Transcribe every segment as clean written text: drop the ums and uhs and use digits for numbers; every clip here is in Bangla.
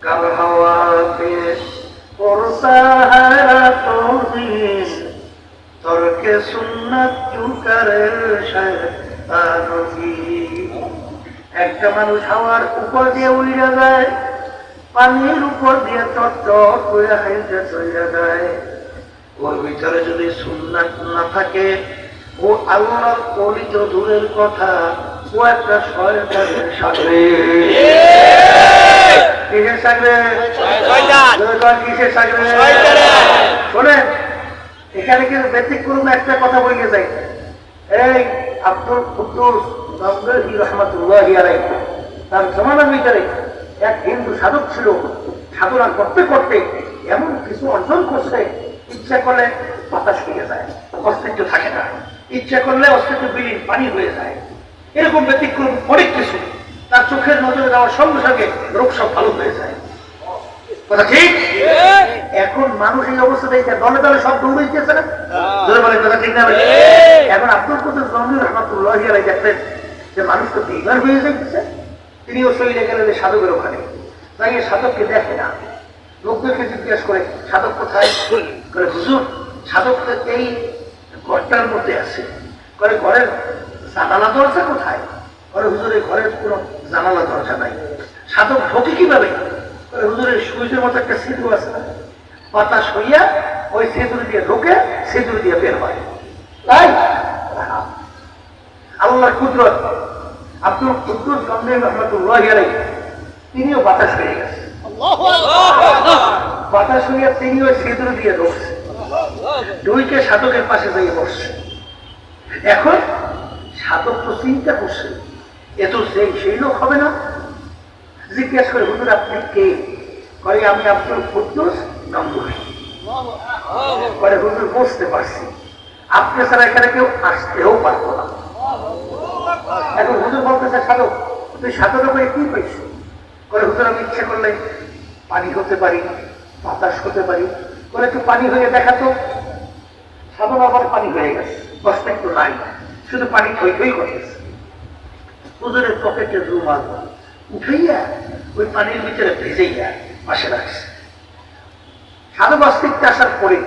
কাল হাওয়াফিস পুরসাহারা তোদিন তরকে সুন্নাত চুকারের শয়তানি। একটা মানুষ হাওয়ার উপর দিয়ে উড়ে যায়, পানির উপর দিয়ে চটচট করে হাইতে চলে যায়। ওর ভিতরে যদি সুন্নাত না থাকে, ও আল্লাহর ওলি তো দূরের কথা, ও একটা শয়তানের সাগরে। কিসের সাগরে? কিসের সাগরে? শোনেন, এখানে কিন্তু ব্যতিক্রম একটা কথা বলে যায়। এই আব্দুল কুদ্দুস গঙ্গোহী রহমাতুল্লাহি আলাইহি, তার জমানার ভিতরে এক হিন্দু সাধক ছিল। সাধনা করতে করতে এমন কিছু অর্জন করছে, ইচ্ছা করলে বাতাস হয়ে যায়, অস্তিত্ব থাকে না। ইচ্ছা করলে অস্তিত্ব বিলীন, পানি হয়ে যায়। এরকম ব্যতিক্রম অনেক কিছু। তার চোখের নজরে যাওয়ার সঙ্গে সঙ্গে রোগ সব ভালো হয়ে যায়। কথা ঠিক? এখন মানুষ এই অবস্থা দেখে দলে দলে সব দৌড়াইতেছে না? বলে কথা ঠিক না? এখন আব্দুল কুদ্দুস গঙ্গোহী রহমাতুল্লাহি আলাইহি দেখলেন যে মানুষ তো বেকার হয়ে যাইতেছে। তিনিও শরীরে গেলেন সাধকের ওখানে, তাই সাধককে দেখে না। লোকদেরকে জিজ্ঞেস করে সাধক কোথায়? করে হুজুর সাধক এই ঘরটার মধ্যে আছে। করে ঘরের জানালা দরজা কোথায়? করে হুজুরের ঘরের কোনো জানালা দরজা নাই। সাধক ঢোকে কিভাবে? করে হুজুরের সুইচের মতো একটা ছিদ্র আছে না, বাতাস হইয়া ওই ছিদ্র দিয়ে ঢোকে, ছিদ্র দিয়ে বের হয়। তাই আল্লাহর কুদরত। আব্দুল কুদ্দুস গঙ্গোহী রহমাতুল্লাহি আলাইহি তিনিও বাতাস হয়ে গেছে। বাতাস হইয়া তিনি ওই ছিদ্র দিয়ে ঢুকছে, ঢুকে সাধকের পাশে যাইয়ে বসছে। এখন সাধক তো চিন্তা করছে, এ তো সেই লোক হবে না। জিজ্ঞাসা করে হুজুর আপনি কে? করে আমি আব্দুল কুদ্দুস গঙ্গোহী। করে হুজুর বুঝতে পারছি, আপনি ছাড়া এখানে কেউ আসতেও পারতো না। এখন হুজুর বলতেছে সাধক তুই সাধনা করে কি পাইছ? করে হুজুর আমি ইচ্ছা করলে পানি হতে পারি, বাতাস হতে পারি। করে একটু পানি হয়ে দেখাতো। সাধনা আবার পানি হয়ে গেছে, কষ্ট একটু নাই, শুধু পানি থই থই করতেছে। হুজুরের পকেটের রুমাল উঠাইয়া ওই পানির ভিতরে ভেজাইয়া পাশে রাখছে। সাধক অস্তিত্বে আসার পরে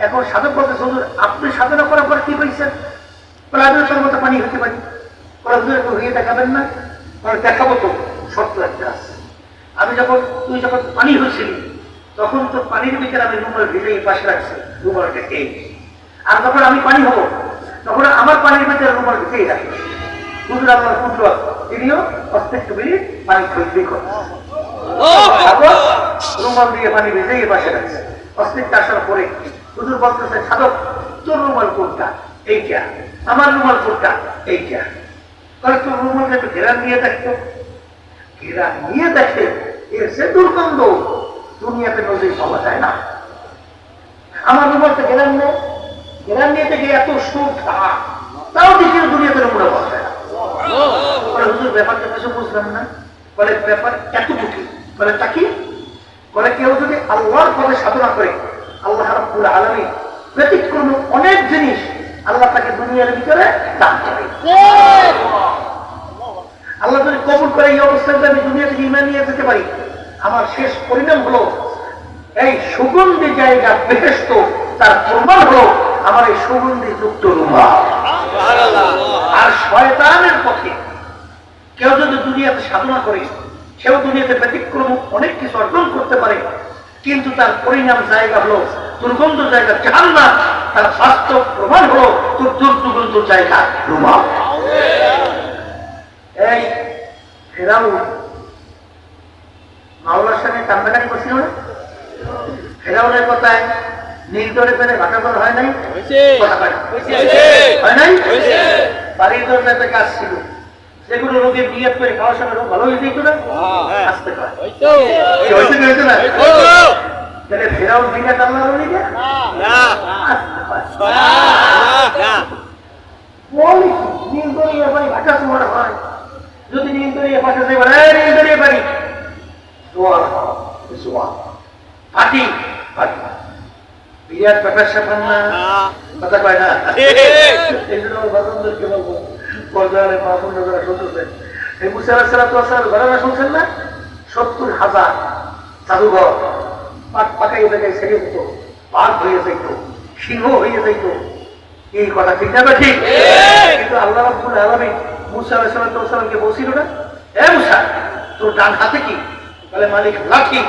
এখন সাধক বলতে হুজুর আপনি সাধনা করার পরে কি পাইছেন? বলে আমিও তোর মতো পানি হতে পারি। বলে হুজুর একটু হয়ে দেখাবেন না? বলে দেখাবো তো, শর্ত একটা আছে। তুই যখন পানি হয়েছিলি তখন তো পানির ভিতরে আমি রুমাল ভিজাই পাশে রাখছি, রুমালটা এই। আর যখন আমি পানি হবো তখন আমার পানির ভিতরে রুমাল ভিজেই রাখি। হুজুর আল্লাহর কুদরত, তিনিও অস্তিত্ব মিলিয়ে পানি থই করে রুমাল দিয়ে পানি ভিজেই পাশে রাখছে। অস্তিত্ব আসার পরে হুজুর বলতেছে সাধক তোর রুমাল কোনটা? এইটা। আমার রুমাল কোনটা? এইটা। তাহলে তোর রুমালটা একটু ঘেরা নিয়ে দেখতো। ঘেরা নিয়ে দেখে এর সে দুর্গন্ধ দুনিয়াতে নজরে পাওয়া যায় না। আমার রুমালটা ঘেরান নেই, ঘেরান নিয়ে থেকে এত সুখা, তাও দেখি দুনিয়াতে নমুনা পাওয়া যায় না। বলে হুজুর ব্যাপারটা কিছু বুঝলাম না। বলে ব্যাপার এতটুকু। বলে তা কি? বলে কেউ যদি আল্লাহর পথে সাধনা করে আল্লাহ রাব্বুল আলামিন ব্যতিক্রম অনেক জিনিস আল্লাহ তাকে দুনিয়ার ভিতরে দান করে। আল্লাহ যদি কবুল করে এই অবস্থায় আমি দুনিয়া থেকে ঈমান নিয়ে যেতে পারি, আমার শেষ পরিণাম হলো এই সুগন্ধি জায়গা বেহেশত। তার প্রমাণ হলো আমার এই সুগন্ধি যুক্ত রুমাল। আর শয়তানের পথে কেউ যদি দুনিয়াতে সাধনা করে, সেও দুনিয়াতে ব্যতিক্রম অনেক কিছু অর্জন করতে পারে, কিন্তু তার পরিণাম জায়গা হলো দুর্গন্ধ জায়গা জাহান্নাম। তার বাস্তব প্রমাণ হলো তোর দুর্গন্ধ জায়গা রুমাল। এই ফেরাউন মাওলার সঙ্গে কান্দাকাটি করছিল না? ফেরাউনের কথায় নির্দরে ফেলে ভাটাঘর হয় নাই? হয় নাই? বাড়ির দরজাতে কাজ ছিল, যেগুলো রোগের নিয়ত করে খাওয়ার সময় রোগ ভালো হয়ে যেত না? আসতে পারে হয়েছে না? তাহলে ফেরাউন বিনা কান্নার রোগীকে আসতে পারে। বলি নির্দরিয়া বাড়ি ভাটা তোমার হয়, যদি নির্দরিয়া পাশে যাই নির্দরিয়া বাড়ি জোয়ার জোয়ার ফাটি ফাটি বিরাট ব্যাপার স্যাপার না, কথা কয় না। এই জন্য ভদ্রদেরকে বলবো পর্যায়ে মাহমুদ নজরা শুনতেছেন এই মুসা আলাইহিস সালাতু ওয়াস সালাম ঘটনা শুনছেন না? 70,000 জাদুঘর পাট পাকাই জায়গায় ছেড়ে দিত, বাঘ হয়ে যাইত, সিংহ হয়ে যাইত। এই কথা ঠিক না? ঠিক। কিন্তু আল্লাহ রাব্বুল আলামিন মুসা আলাইহিস সালামকে বলছিল না, এ মুসা তোর ডান হাতে কি? বলে মালিক লাঠি।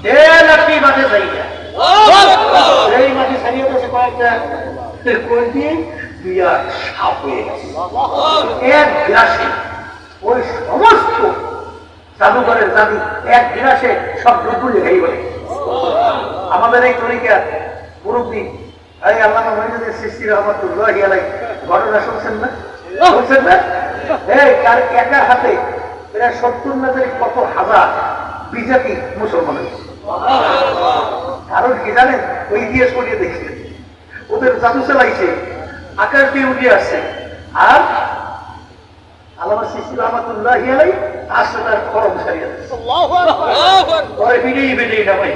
দে লাঠি মাঠে যাইয়া এই মাঠে ছাড়িয়ে গেছে কয়েকটা কোন দিয়ে দুইয়া সাপ হয়ে গেছে। এক গ্রাসে ওই সমস্ত জাদুঘরের জাদু এক গ্রাসে সব ডুবুলে হয়ে গেল। আমাদের এই তরিকার মুরব্বী এই আল্লামা মঈনুদ্দিন চিশতি রাহমাতুল্লাহি আলাইহি ঘটনা শুনছেন না? শুনছেন না? এই তার একার হাতে প্রায় 70 না কত হাজার বিজাতি মুসলমান হয়েছে। কারণ কি জানেন? ওই ইতিহাস পড়িয়ে দেখছিলেন, ওদের জাদু চালাইছে, আকার দিয়ে উঠে আসছে। আর আল্লামা চিশতি রাহমাতুল্লাহি আলাইহি আসলে তার খরম ছাড়িয়ে দিচ্ছে। পরে বিজয়ী বিজয়ী নামাই।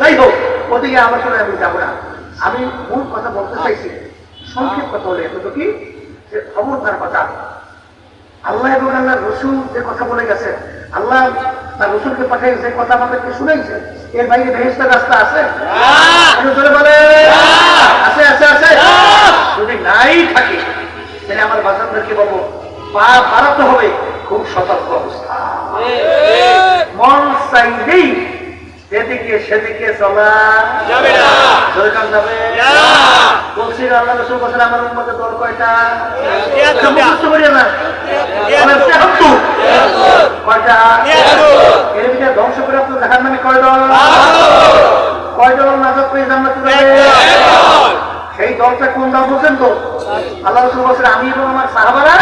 যাই হোক, ওদিকে আমার সঙ্গে আমি যাবো না। আমি মূল কথা বলতে চাইছি, সংক্ষেপ কথা হলে এত কি যে খবরদার কথা, আল্লাহ এবং আল্লাহ রসুল যে কথা বলে গেছে, আল্লাহ তার রসুলকে পাঠিয়ে যে কথা আমাদেরকে শুনেছে, এর বাইরে বেহেশতের রাস্তা আছে? বলে আছে আছে আছে। যদি নাই থাকে তাহলে আমার বাচ্চাদেরকে বলবো পা বাড়াতে হবে, খুব সতর্ক অবস্থা। মন চাইলেই যেদিকে সেদিকে চলা যাবে না। দরকার যাবে বলছি আল্লাহ রাসূল বলেন আমার উম্মতের দল কয়টা? মুখস্থ করিও না। কয়টা? এর ভিতরে ধ্বংস করে আপনার দেখার নামে কয় দল? কয় দল নাজাত পেয়ে জান্নাতে যাবে? সেই দলটা কোন দল বলছেন তো? আল্লাহ রাসূল বলেন আমি এবং আমার সাহাবারা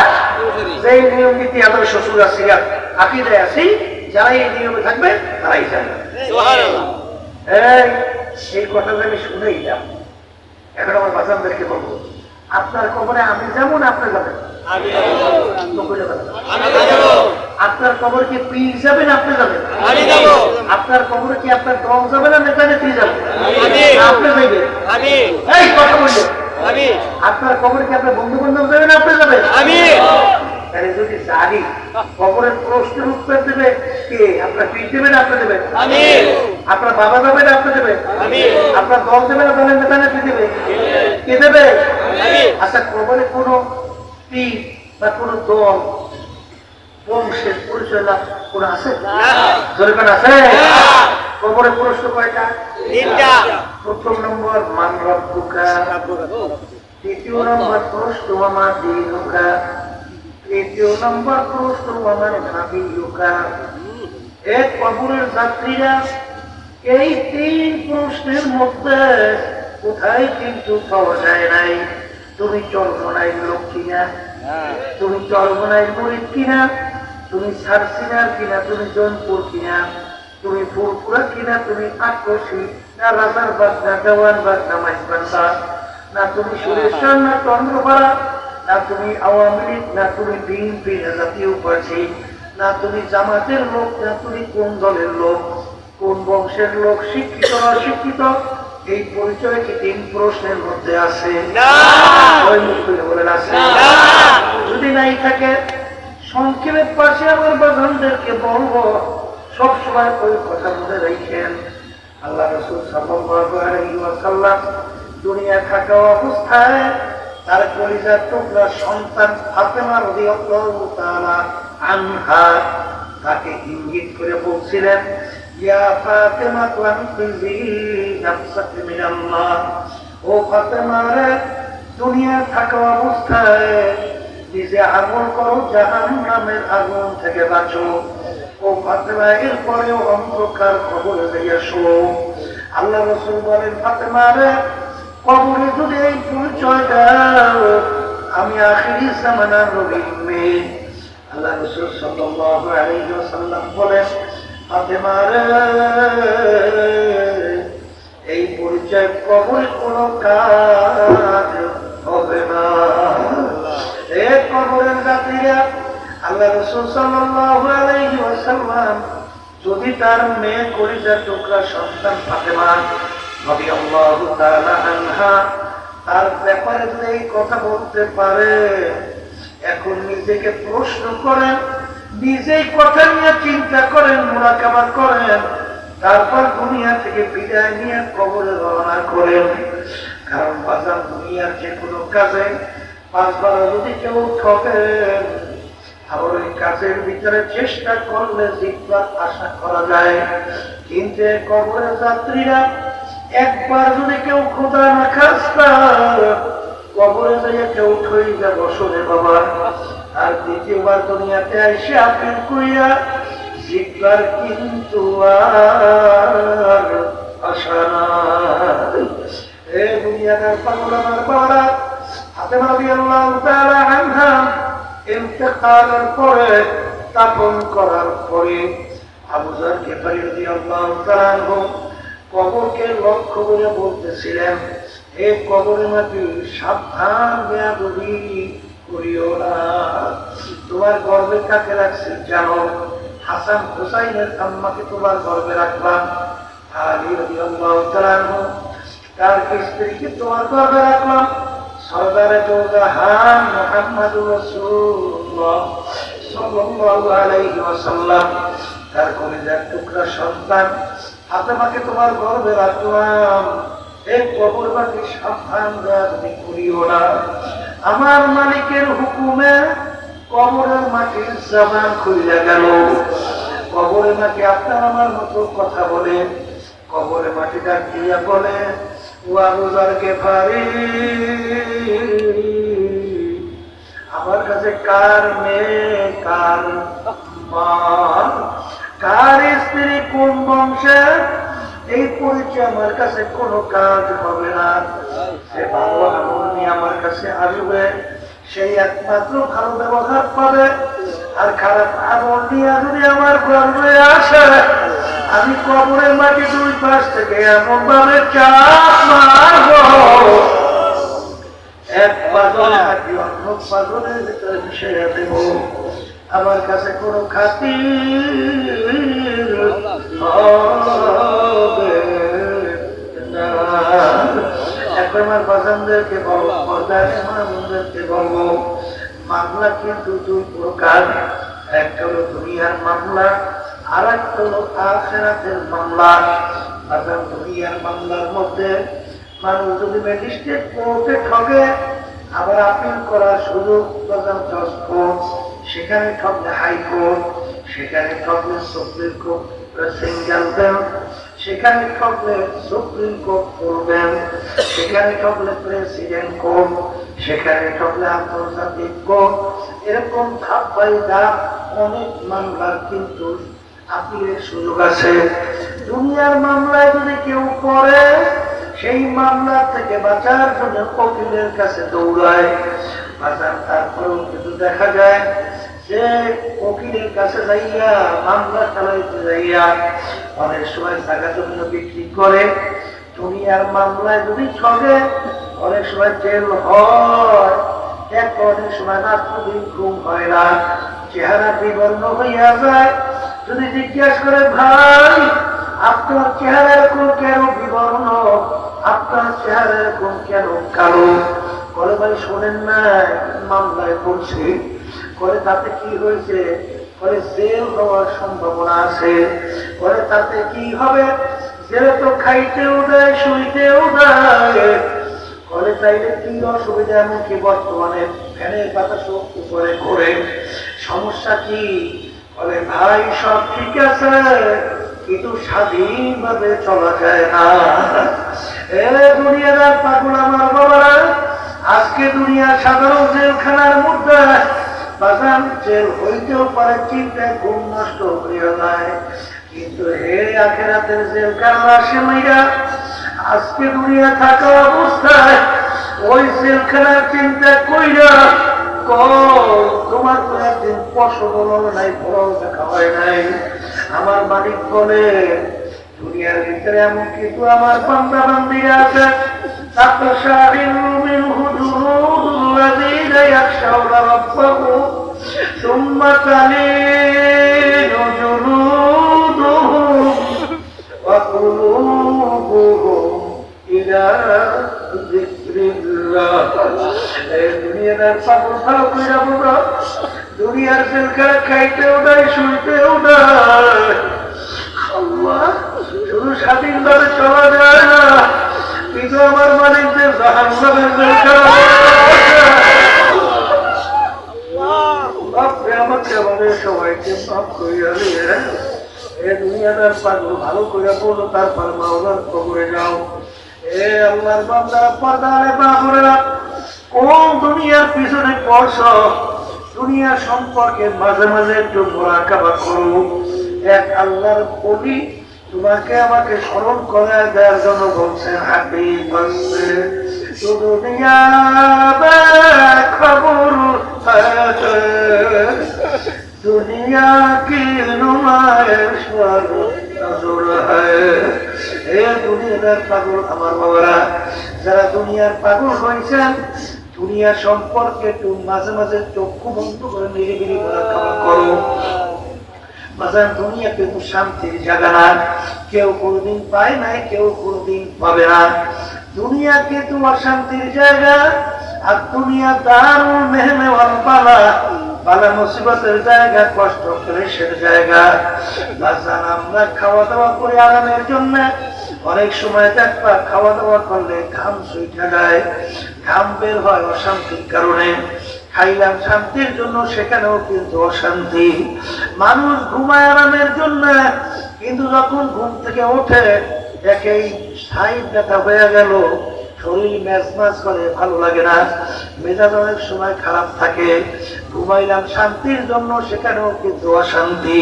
যে নিয়ম নীতি আদর্শ সূরা সিরাত আকীদায় আছি, যারা এই নিয়মে থাকবে তারাই জানে। সুবহানাল্লাহ। এই কথাটা আমি শুনেই যাব। এখন আমার বাচ্চাদেরকে বলবো, আপনার কবরে আমি যাবো না আপনি যাবেন? আপনার কবর কি পীর যাবেন আপনি যাবেন? আপনার কবরে কি আপনার দল যাবে না নেতা নেত্রী যাবে? আপনি যাইবেন। এই কথা বললেন আপনার কবরে কি আপনার বন্ধু বান্ধব যাবে না আপনি যাবেন? তাহলে যদি জানি কবরের প্রশ্নের উত্তর দেবে কে? আপনার পীর দেবে না আপনি দেবেন? আপনার বাবা যাবে না আপনি দেবেন? আপনার দল দেবে না দলের নেতা নেত্রী দেবে? কে দেবে? আচ্ছা, কবরে কোন পীর বা কোন দল বংশের পরিচয় লাভ কোন আছে? দরকার আছে? কবরে প্রশ্ন কয়টা? প্রথম নম্বর মান রব্বুকা, দ্বিতীয় নম্বর প্রশ্ন মা দীনুকা, তৃতীয় নম্বর প্রশ্ন আমার নাবিয়ুকা। এক কবরের যাত্রীরা এই 3 প্রশ্নের মধ্যে কোথায় কিন্তু পাওয়া যায় নাই। তুমি চরমনাই লোক কিনা, তুমি চরমনাই মুরিদ কিনা, তুমি সারসিনার কিনা, তুমি জনপুর কিনা, তুমি ফুরফুরা কিনা, তুমি আক্রোশী না রাজার বাগ না দেওয়ান বাগ না মাইজবান্ধা, না তুমি সুরেশ্বর না চন্দ্রপাড়া, না তুমি আওয়ামী লীগ, না তুমি বিএনপি না জাতীয় পার্টি, না তুমি জামাতের লোক, না তুমি কোন দলের লোক, কোন বংশের লোক, শিক্ষিত না অশিক্ষিত, এই পরিচয় কি 3 প্রশ্নের মধ্যে আছে? বলেন আছে? যদি নাই থাকে, সংক্ষেপের পাশে আমার বাজানদেরকে বলবো সবসময় ওই কথা মনে রাখেন, আল্লাহ রাসূল সাল্লাল্লাহু আলাইহি ওয়াসাল্লাম দুনিয়া থাকা অবস্থায় তার কলিজার টুকরা সন্তান ফাতেমা রাদিয়াল্লাহু তাআলা আনহা তাকে ইঙ্গিত করে বলছিলেন, ইয়া ফাতেমা তুনফিজি নাফসাকা মিনাল্লাহ, ও ফাতেমা রে, দুনিয়া থাকা অবস্থায় নিজে আমল করো, জাহান্নামের আগুন থেকে বাঁচো। ও ফাতেমা, এর পরেও অন্ধকার কবরে যাইয়া শো। আল্লাহ রাসূল বলেন, ফাতেমা রে, কবরে যদি এই পরিচয় দাও, আমি আখিরি জামানার নবীর মেয়ে। আল্লাহ রাসূল সাল্লাল্লাহু আলাইহি ওয়াসাল্লাম বলেন, ফাতেমা রে, এই পরিচয় কবরে কোনো কাজ হবে না। এক কবরের যাত্রীরা আল্লাহ রাসূল সাল্লাল্লাহু আলাইহি ওয়াসাল্লাম যদি তার মেয়ে কলিজার টুকরা সন্তান ফাতেমা রাদিয়াল্লাহু তাআলা আনহা তার ব্যাপারে যদি এই কথা বলতে পারে, এখন নিজেকে প্রশ্ন করেন, নিজেই কথা নিয়ে চিন্তা করেন, মুরাকাবা করেন, তারপর দুনিয়া থেকে বিদায় নিয়ে কবরে রওনা করেন। কারণ বাজার দুনিয়ার যে কোনো কাজে 5 বার যদি কেউ ঠকেন, আবার ওই কাজের ভিতরে চেষ্টা করলে জিতবার আশা করা যায়। কিন্তু কবরের যাত্রীরা একবার যদি কেউ খোদা না খাস্তা কবরে যাইয়া কেউ ঠইয়া বসরে বাবা, আর দ্বিতীয়বার দুনিয়াতে এসে আপিল করিয়া জিতবার কিন্তু আর আশা নাই। এ দুনিয়ার পাগল আমার বাবারা, ফাতেমা রাদিয়াল্লাহু তাআলা আনহা ইন্তেকালের পরে, দাফন করার পরে আবু যর গিফারী রাদিয়াল্লাহু তাআলা আনহু কবরকে লক্ষ্য করে বলতেছিলেন, হে কবরের মাটি, সাবধান, বেয়াদবি করিও না। তোমার গর্বে কাকে রাখছি জানো? হাসান হুসাইনের আম্মাকে তোমার গর্বে রাখলাম। আলী রাদিয়াল্লাহু তাআলা আনহু তার স্ত্রীকে তোমার গর্বে রাখলাম। সরদারে দো জাহান মুহাম্মদুর রাসূলুল্লাহ সাল্লাল্লাহু আলাইহি ওয়াসাল্লাম তার কলিজার টুকরা সন্তান ফাতেমাকে তোমার গর্বে রাখলাম। এই কবরবাসী সাবধান, বেয়াদবি করিও না। আমার মালিকের হুকুমে কবরের মাটির জবান খুলে গেল। কবরের মাটি আপনার আমার মতো কথা বলে। কবরের মাটিটা দিয়া বলে, ও আবু যর গিফারী, আমার কাছে কার মেয়ে, কার মা, কার স্ত্রী, কোন বংশের, এই পরিচয় আমার কাছে কোনো কাজ হবে না। সে ভালো আমল নিয়ে আমার কাছে আসবে, সেই একমাত্র ভালো ব্যবহার পাবে। আর খারাপ আমল নিয়ে যদি আমার গর্বে আসে, আমি কবরের মাটি 2 পাশ থেকে এমন ভাবে চাপ মারবো, এক পাগল মাটি অন্য পাগলের ভিতরে মিশিয়ে দেব। আমার কাছে কোনো খাতির হবে না। এখন আমার বাজানদেরকে বলবো, পর্দাদেরকে বলবো, মামলা কিন্তু 2 প্রকার। একটা হলো দুনিয়ার মামলা, আর একটা হলো আখিরাতের মামলা। বাজান দুনিয়ার মামলার মধ্যে মানুষ যদি ম্যাজিস্ট্রেট কোর্টে ঠকে, আবার আপিল করার সুযোগ বাজান জজ কোর্ট, সেখানে ঠকলে হাইকোর্ট, সেখানে ঠকলে সুপ্রিম কোর্ট, সিঙ্গেল বেঞ্চ, সেখানে ঠকলে সুপ্রিম কোর্ট করবেন, সেখানে ঠকলে প্রেসিডেন্ট কোর্ট, সেখানে ঠকলে আন্তর্জাতিক কোর্ট। এরকম ধাপ বাই ধাপ অনেক মামলার কিন্তু আপিলের সুযোগ আছে। দুনিয়ার মামলায় যদি কেউ পড়ে, সেই মামলা থেকে বাঁচার জন্য উকিলের কাছে দৌড়ায়। বাঁচার তারপরেও কিন্তু দেখা যায় যে উকিলের কাছে যাইয়া, মামলা চালাইতে যাইয়া অনেক সময় টাকা জমি বিক্রি করে। দুনিয়ার মামলায় যদি ঠকে, অনেক সময় জেল হয়, অনেক সময় রাত্রিদিন ঘুম হয় না, চেহারা বিবর্ণ হইয়া যায়। যদি জিজ্ঞাসা করে, ভাই আপনার চেহারা এরকম কেন বিবর্ণ, আপনার চেহারা এরকম কেন কালো? বলে, ভাই শোনেন না, মামলায় পড়ছি। বলে, তাতে কি হয়েছে? বলে, জেল হওয়ার সম্ভাবনা আছে। বলে, তাতে কি হবে? জেলে তো খাইতেও দেয়, শুইতেও দেয়। বলে, তাইলে কি অসুবিধা? এমনকি বর্তমানে ফ্যানের বাতাস উপরে ঘোরে, সমস্যা কি? বলে, ভাই সব ঠিক আছে, কিন্তু স্বাধীনভাবে চলা যায় না। এ দুনিয়ার পাগল আমার বাবারা, আজকে দুনিয়া সাধারণ জেলখানার মধ্যে বাজান জেল হইতেও পারে, চিন্তায় ঘুম নষ্ট হয়ে যায়। কিন্তু হে আখিরাতের জেলখানা সেমাইরা, আজকে দুনিয়া থাকা অবস্থায় ওই জেলখানার চিন্তা কইরা, তোমার তো একদিন পশবল নাই, বড় দেখা হয় নাই। আমার মালিক বলে, দুনিয়ার ভিতরে এমন কিছু আমার বান্দা বান্দিরা আছে, ثم تلين جلودهم وقلوبهم إلى ذكر الله। দুনিয়ার পাগল ভালো করে বলবো, দুনিয়ার জেলখানা খাইতেও দেয়, শুইতেও দেয়, এ দুনিয়াটার পাগল ভালো করে বলো, তারপর মাওলার কবরে যাও। এ আল্লাহর বান্দা পর্দারে বাবুরা, কোন দুনিয়ার পিছনে পড়ছ? দুনিয়া সম্পর্কে মাঝে মাঝে একটু মোরাকাবা করো। এক আল্লাহর ওলি তোমাকে আমাকে স্মরণ করে দেওয়ার জন্য বলছেন, হাবিব বলছে তো দুনিয়া খবর দুনিয়া কি নুমাইশ নজর এ দুনিয়ার পাগল আমার বাবারা, যারা দুনিয়ার পাগল হয়েছেন, দুনিয়া সম্পর্কে একটু মাঝে মাঝে চক্ষু বন্ধ করে নিরিবিলি মোরাকাবা করো। বাজার দুনিয়া কিন্তু শান্তির জায়গা না, কেউ কোনদিন পায় নাই, কেউ কোনদিন পাবে না। দুনিয়া কিন্তু অশান্তির জায়গা, আর দুনিয়া দারুল মেহনে বালা বালা মুসিবতের জায়গা, কষ্ট ক্লেশের জায়গা। বাজার আমরা খাওয়া দাওয়া করে আরামের জন্য অনেক সময় দেখবা খাওয়া দাওয়া করলে ঘাম সুইটা যায়, ঘাম বের হয় অশান্তির কারণে। খাইলাম শান্তির জন্য, সেখানেও কিন্তু অশান্তি। মানুষ ঘুমায় আরামের জন্য, কিন্তু যখন ঘুম থেকে ওঠে দেখেই সাইড ব্যথা হয়ে গেল, শরীর ম্যাজমাজ করে, ভালো লাগে না, মেজাজ অনেক সময় খারাপ থাকে। ঘুমাইলাম শান্তির জন্য, সেখানেও কিন্তু অশান্তি।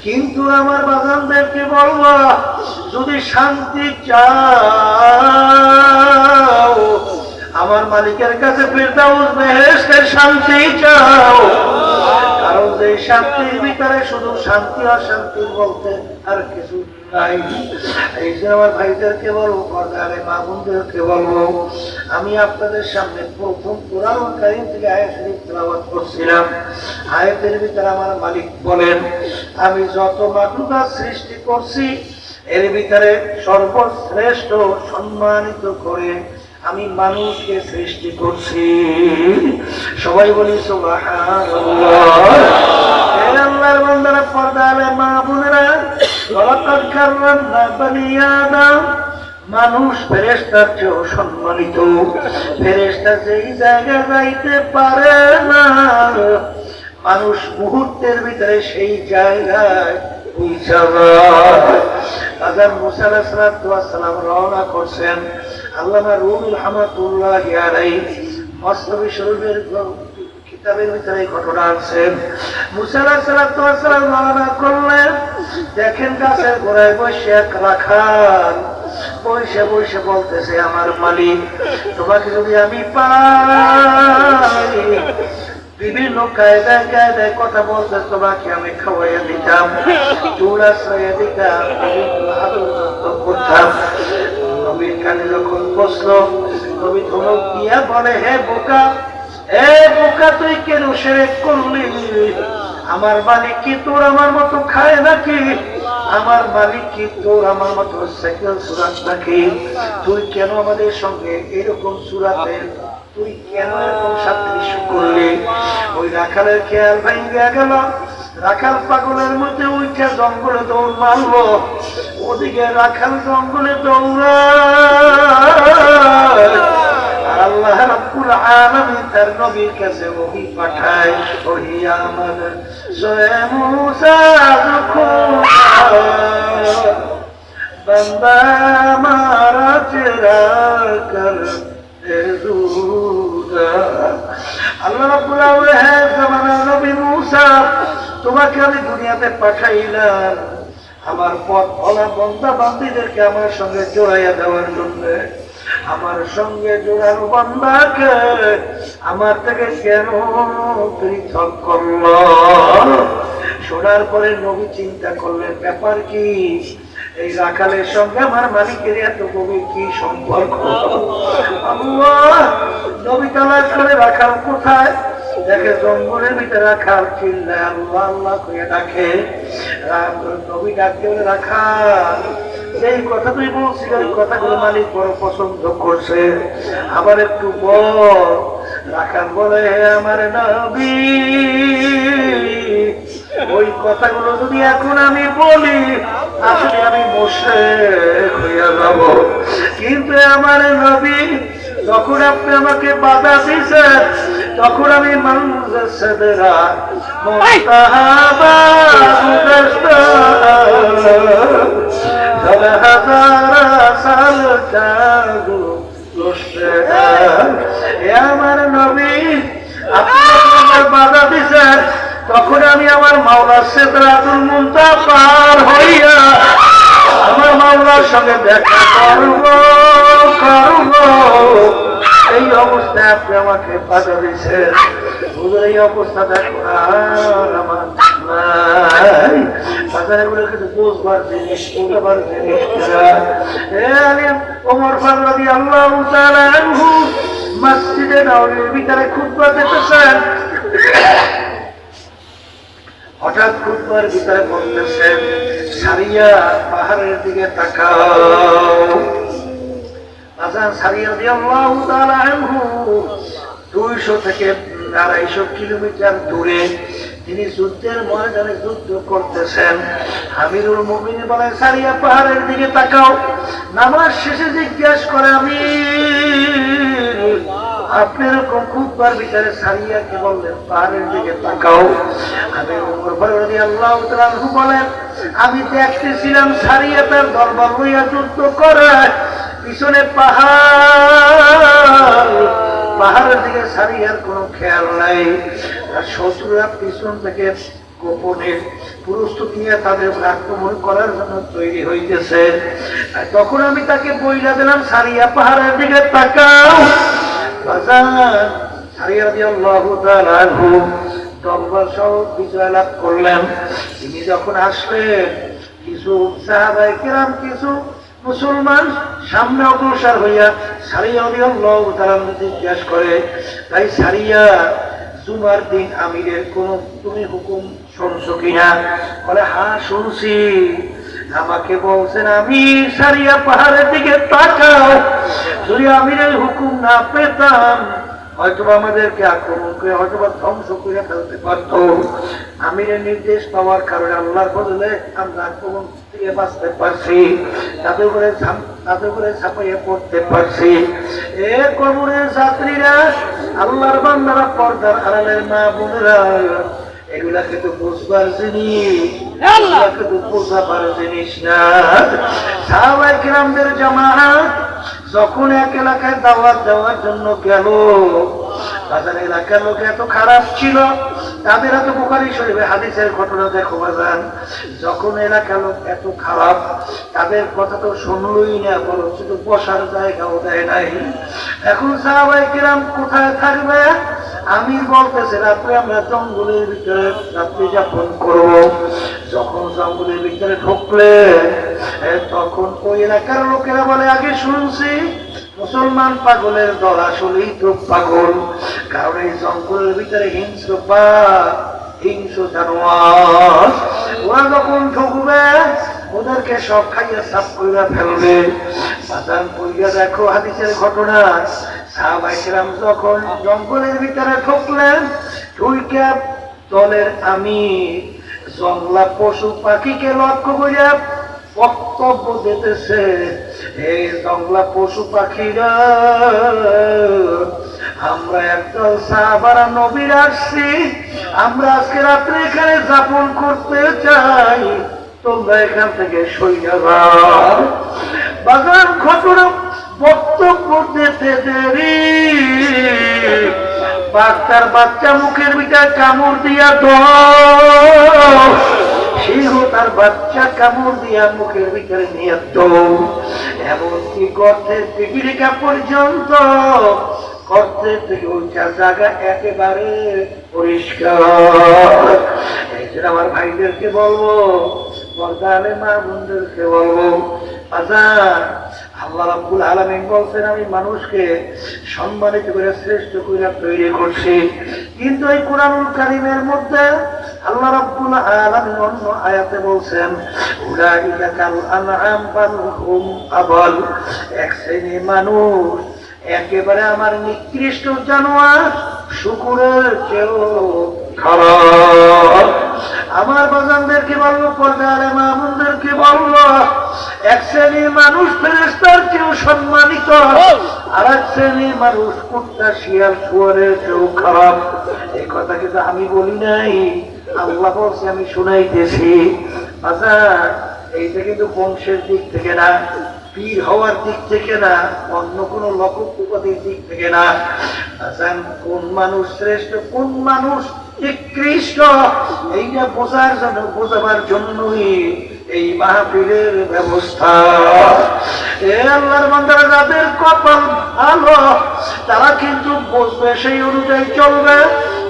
কিন্তু আমার বাগানদেরকে বলবো, যদি শান্তি চাও আমার মালিকের কাছে ফিরদাউস বেহেশতের শান্তি চাও। কারণ যে শান্তির ভিতরে শুধু শান্তি আর শান্তির বলতে আর কিছু নাই। এই যে আমার ভাইদেরকে বলবো, পর্দারে মা বোনদেরকে বলবো, আমি আপনাদের সামনে প্রথম কোরআন কারীম থেকে আয়াত শরীফ তেলাওয়াত করছিলাম। আয়াতের ভিতরে আমার মালিক বলেন, আমি যত মাখলুকাত সৃষ্টি করছি এর ভিতরে সর্বশ্রেষ্ঠ সম্মানিত করে আমি মানুষকে সৃষ্টি করছি। সবাই বলি সুবহানাল্লাহ। আল্লাহর বান্দারা, পর্দারে মা বোনেরা, ওয়ালাকাদ কাররামনা বানি আদম, মানুষ ফেরেশতার চেয়েও সম্মানিত। ফেরেশতা যেই জায়গায় যাইতে পারে না, মানুষ মুহূর্তের ভিতরে সেই জায়গায় পৌঁছে যায়। হযরত মুসা আলাইহিস সালাম রওনা করছেন। আল্লামা রুহুল রহমাতুল্লাহি আলাইহি মসনবী শরীফের কিতাবের ভিতরে ঘটনা আছে। মুসা আলাইহিস সালাম রওনা করলেন, দেখেন গাছের গোড়ায় বসে এক রাখাল বসে বসে বলতেছে, আমার মালিক তোমাকে যদি আমি পাই, বিভিন্ন কায়দায় কায়দায় কথা বলতে, তোমাকে আমি খাওয়াইয়া দিতাম, চুল আশ্রয় দিতাম, করতাম। নবীর কানে যখন বসলো, নবী ধমক দিয়া বলে, হে বোকা, হে বোকা, তুই কেন শিরক করলি? আমার মালিক কি তোর আমার মতো খায় নাকি? আমার মালিক কি তোর আমার মতো সাইকেল সুরাত নাকি? তুই কেন আমাদের সঙ্গে এরকম সুরাতে তুই কেন এরকম সাদৃশ্য করলি? ওই রাখালের খেয়াল ভেঙে গেল। রাখাল পাগলের মধ্যে উঠে জঙ্গলে দৌড় মারলো। ওদিকে রাখাল জঙ্গলে দৌড়ায়, আল্লাহ রাব্বুল আলামিন তার নবীর কাছে ওহী পাঠায়। ওহী আমার জয় মুসা বান্দা মারা চেরা কর আল্লাহ রাব্বুল আলামিন, হে জামানার নবী মুসা, তোমাকে আমি দুনিয়াতে পাঠাইলাম আমার পথ ভোলা বান্দা বান্দীদেরকে আমার সঙ্গে জড়াইয়া দেওয়ার জন্য। আমার সঙ্গে জোড়ানো বান্দাকে আমার থেকে কেন পৃথক করল? শোনার পরে নবী চিন্তা করলেন, ব্যাপার কি? এই রাখালের সঙ্গে আমার মালিকের এত গভীর কি সম্পর্ক? আল্লাহ নবী তালাশ করে, রাখাল কোথায়? দেখে জঙ্গলের ভিতরে রাখাল চিল্লায় আল্লাহ আল্লাহ করে ডাকে। নবী ডাকতে বলে, রাখাল, এই কথা তুই বলছিস, ওই কথাগুলো মালিক বড় পছন্দ করছে, আবার একটু বল। রাখাল বলে, হে আমার নবী, ওই কথাগুলো যদি এখন আমি বলি আসলে আমি মুশরিক হইয়া যাব। কিন্তু আমার নবী, যখন আপনি আমাকে বাধা দিয়েছেন, তখন আমি মানুষের সাদরা মুস্তাহাবা মুস্তাহাবা আমার নবী আপনি বাধা দিচ্ছেন, তখন আমি আমার মাওলার সিদরাতুল মুনতাহা পার হইয়া আমার মাওলার সঙ্গে দেখা করব। এই অবস্থায় আপনি আমাকে বাধা দিচ্ছেন। এই অবস্থা দেখো আমার নাই, বাজারগুলো কিন্তু বুঝবার জিনিস, বুঝবার জিনিস। ওমর ফারুক রাদিয়াল্লাহু তাআলা আনহু মসজিদে নববীর ভিতরে খুতবা দিতেছেন। হঠাৎ খুতবার ভিতরে বলতেছেন, সারিয়া পাহাড়ের দিকে তাকাও। আজান সারিয়া রাদিয়াল্লাহু তাআলা আনহু 200 থেকে 250 কিলোমিটার দূরে তিনি যুদ্ধের ময়দানে যুদ্ধ করতেছেন। আমিরুল মুমিনিন বলেন, সারিয়া পাহাড়ের দিকে তাকাও। নামাজ শেষে জিজ্ঞাসা করে, আমি আপনি এরকম খুতবার ভিতরে সারিয়াকে বললেন পাহাড়ের দিকে তাকাও। আমি ওমর ফারুক রাদিয়াল্লাহু তাআলা আনহু বলেন, আমি দেখতেছিলাম সারিয়া তার দরবার লইয়া যুদ্ধ করে, পিছনে পাহাড়ের দিকে সারিয়ার কোনো খেয়াল নাই। আর শত্রুরা পিছন থেকে গোপনে প্রস্তুতি নিয়ে তাদের আক্রমণ করার জন্য তৈরি হইতেছে। তখন আমি তাকে বইলা দিলাম, সারিয়া পাহাড়ের দিকে তাকাও। সারিয়া রাদিয়াল্লাহু তাআলা আনহু দরবার সহ বিজয় লাভ করলেন। তিনি যখন আসলেন, কিছু সাহাবায়ে কেরাম, কিছু মুসলমান সামনে অগ্রসর হইয়া সারিয়া রাদিয়াল্লাহু তাআলা জিজ্ঞাসা করে, তাই সারিয়া জুমার দিন আমিরের কোন তুমি হুকুম শুনছো কিনা? বলে, হ্যাঁ শুনছি। আমাকে বলছেন আমি সারিয়া পাহাড়ের দিকে তাকাও। যদি আমিরের হুকুম না পেতাম হয়তো আমাদেরকে আক্রমণ করে হয়তো ধ্বংস করে ফেলতে পারত। আমিরের নির্দেশ পাওয়ার কারণে আল্লাহর বদলে আমরা আক্রমণ থেকে বাঁচতে পারছি, তাদের উপরে ছাপাইয়ে পড়তে পারছি। এ কবরের যাত্রীরা, আল্লাহর বান্দারা, পর্দার আড়ালের মা বোনেরা, এগুলা কিন্তু বুঝবার জিনিস, এগুলা কিন্তু বোঝাবার জিনিস না। সাহাবায়ে কেরামদের জামাত যখন এক এলাকায় দাওয়াত দেওয়ার জন্য গেল, তাদের এলাকার লোক এত খারাপ ছিল, তাদের এত বুখারী শরীফে হাদিসের ঘটনা দেখো বাজান। যখন এলাকার লোক এত খারাপ, তাদের কথা তো শুনলই না, বরং শুধু বসার জায়গাও দেয় নাই। এখন সাহাবায়ে কেরাম কোথায় থাকবে? আমি বলতেছে, রাত্রে আমরা জঙ্গলের ভিতরে রাত্রি যাপন করবো। যখন জঙ্গলের ভিতরে ঢুকলে তখন ওই এলাকার লোকেরা বলে, আগে শুনছি মুসলমান পাগলের দল, আসলেই তো পাগল। কারণ এই জঙ্গলের ভিতরে হিংস্র জানোয়ার, ওরা যখন ঢুকবে ওদেরকে সব খাইয়া সাফ করে ফেলবে। বাজান পড়িয়া দেখো হাদিসের ঘটনা। সাহাবায়ে কেরাম যখন জঙ্গলের ভিতরে ঢুকলেন, ঢুইকে দলের আমির জংলা পশু পাখিকে লক্ষ্য করিয়া বক্তব্য দিতেছে, এই জংলা পশু পাখিরা, আমরা একদল সাহাবারা নবীর আসছি, আমরা আজকে রাত্রে এখানে যাপন করতে চাই, তোমরা এখান থেকে সইয়া যাও। বাজার ঘটনা বক্তব্য দিতে দেরি, বাচ্চার বাচ্চা মুখের ভিতরে কামড় দিয়া সিংহ তার বাচ্চা কামড় দিয়া মুখের ভিতরে নিয়ে এমনকি গর্তের পিপিলিকা পর্যন্ত, গর্তের থেকে ওইটা জায়গা একেবারে পরিষ্কার। এই জন্য আমার ভাইদেরকে বলবো, পর্দারে মা বোনদেরকে বলবো, আল্লাহ রাব্বুল আলামিন বলছেন, আমি মানুষকে সম্মানিত করে শ্রেষ্ঠ করে তৈরি করছি। কিন্তু এই কুরআনুল কারীমের মধ্যে আল্লাহ রাব্বুল আলামিন অন্য আয়াতে বলছেন, উলাইকা কাল আনআম বাল হুম আবাল, এক শ্রেণীর মানুষ একেবারে আমার নিকৃষ্ট জানোয়ার, শুকুরের চেয়েও খারাপ। আমার বাজানদেরকে বলবো, পর্দারে মা বোনদেরকে বলবো, এক শ্রেণীর মানুষ ফেরেশতার চেয়েও সম্মানিত, আর এক শ্রেণীর মানুষ কুত্তা শিয়াল শুয়োরের চেয়েও খারাপ। এই কথা কিন্তু আমি বলি নাই, আল্লাহ বলছে, আমি শুনাইতেছি। বাজার এইটা কিন্তু বংশের দিক থেকে না, পীর হওয়ার দিক থেকে না, অন্য কোন লক্ষ্য উপাধির দিক থেকে না। কোন মানুষ শ্রেষ্ঠ, কোন মানুষ নিকৃষ্ট, এইটা বোঝার জন্য, বোঝাবার জন্যই এই মাহফিলের ব্যবস্থা। এ আল্লাহর বান্দারা, যাদের কপাল ভালো তারা কিন্তু বুঝবে, সেই অনুযায়ী চলবে।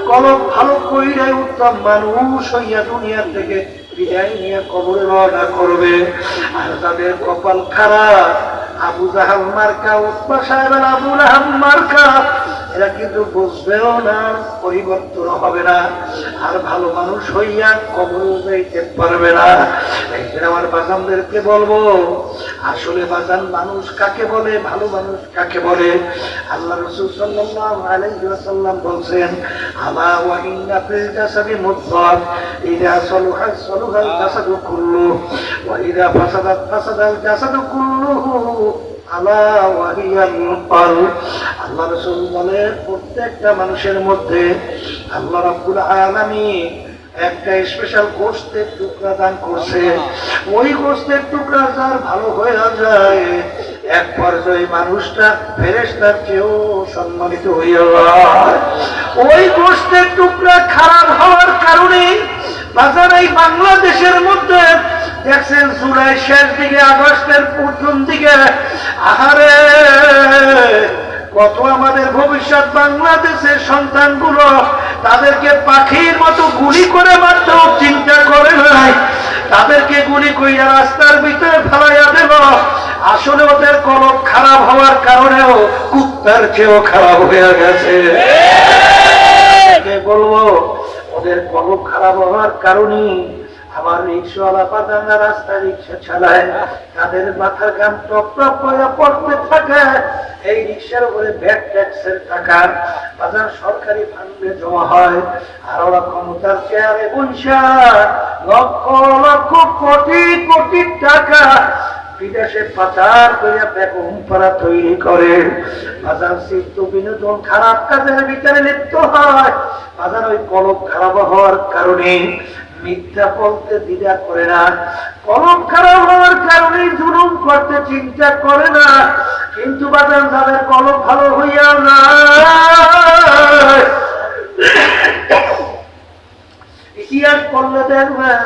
কলম ভালো কইরাই উত্তম মানুষ হইয়া দুনিয়া থেকে বিদায় নিয়ে কবরে রওনা করবে। আর যাদের কপাল খারাপ, আবু জাহাল মার্কা, উতবা সাহেব আবু লাহাব মার্কা, এরা কিন্তু বুঝবেও না, পরিবর্তন হবে না, আর ভালো মানুষ হইয়া কবরে যাইতে পারবে না। একদিন আমার বাজানদেরকে বলবো, আসলে বাজান মানুষ কাকে বলে, ভালো মানুষ কাকে বলে? আল্লাহ রাসূল সাল্লাল্লাহু আলাইহি ওয়াসাল্লাম বলেন, আলা ওয়া ইন্না ফিল জাসাদি মুদগাত, ইযা সালুহা সালুহাল জাসাদু কুল্লুহু ওয়া ইযা ফাসাদাত ফাসাদাল জাসাদু কুল্লুহু আলা ওয়া হিয়াল কলব। আল্লাহ রাসূল বলেন, প্রত্যেকটা মানুষের মধ্যে আল্লাহ রাব্বুল আলামিন একটা স্পেশাল গোশতের টুকরা দান করছে। ওই গোশতের টুকরা যার ভালো হয়ে যায়, এক পর্যায়ে মানুষটা ফেরেশতার চেয়েও সম্মানিত হইয়া যায়। ওই গোশতের টুকরা খারাপ হওয়ার কারণে বাজার এই বাংলাদেশের মধ্যে দেখছেন জুলাই শেষ দিকে, আগস্টের প্রথম দিকে, আহারে কত আমাদের ভবিষ্যৎ বাংলাদেশের সন্তানগুলো, তাদেরকে পাখির মতো গুলি করে মারতেও চিন্তা করে নাই, তাদেরকে গুলি কইরা রাস্তার ভিতরে ফেলাইয়া দেব। আসলে ওদের কলব খারাপ হওয়ার কারণেও কুত্তার চেয়েও খারাপ হয়ে গেছে। বলবো, ওদের কলব খারাপ হওয়ার কারণে আমার রিক্সাওয়ালা বাজানা রাস্তা রিক্সা চালায়, তাদের মাথার গাম টপ টপ করে পড়তে থাকে। এই রিক্সার উপরে ভ্যাট ট্যাক্সের টাকা বাজার সরকারি ফান্ডে জমা হয়, আর ওরা ক্ষমতার চেয়ারে বৈশা লক্ষ লক্ষ কোটি কোটি টাকা বিদেশে পাচার করিয়া বেগম পাড়া তৈরি করে। বাজার চিত্ত বিনোদন খারাপ কাজের ভিতরে লিপ্ত হয়। বাজার ওই কলব খারাপ হওয়ার কারণে মিথ্যা বলতে দ্বিধা করে না, কলম খারাপ হওয়ার কারণে জুলুম করতে চিন্তা করে না। কিন্তু বাজার যাদের কলম ভালো হইয়া না, ইতিহাস পড়লে দেখবেন